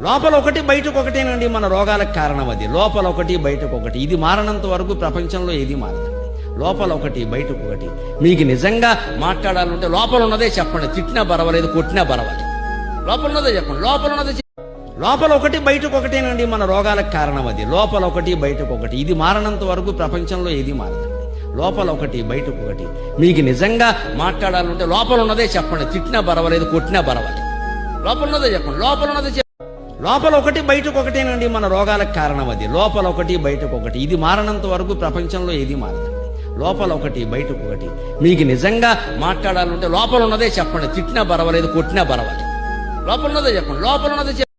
లోపల ఒకటి బయటకు ఒకటేనండి మన రోగాలకు కారణం అది. లోపల ఒకటి బయటకు ఒకటి, ఇది మారనంత వరకు ప్రపంచంలో ఏది మారదండి. లోపల ఒకటి బయటకు ఒకటి. మీకు నిజంగా మాట్లాడాలంటే లోపల ఉన్నదే చెప్పండి. తిట్టినా పర్వాలేదు, కొట్టినా పర్వాలేదు, లోపల ఉన్నదే చెప్పండి. లోపల ఒకటి బయటకు ఒకటేనండి మన రోగాలకు కారణం అది. లోపల ఒకటి బయటకు ఒకటి, ఇది మారనంత వరకు ప్రపంచంలో ఏది మారదండి. లోపల ఒకటి బయటకు ఒకటి. మీకు నిజంగా మాట్లాడాలంటే లోపల ఉన్నదే చెప్పండి. తిట్టినా పర్వాలేదు, కొట్టినా పర్వాలేదు, లోపల ఉన్నదే చెప్పండి. లోపల ఒకటి బయటకు ఒకటేనండి మన రోగాలకు కారణం అది. లోపల ఒకటి బయటకు ఒకటి, ఇది మారనంత వరకు ప్రపంచంలో ఏది మారదండి. లోపల ఒకటి బయటకు ఒకటి. మీకు నిజంగా మాట్లాడాలంటే లోపల ఉన్నదే చెప్పండి. తిట్టినా పర్వాలేదు, కొట్టినా పర్వాలేదు, లోపల ఉన్నదే చెప్పండి.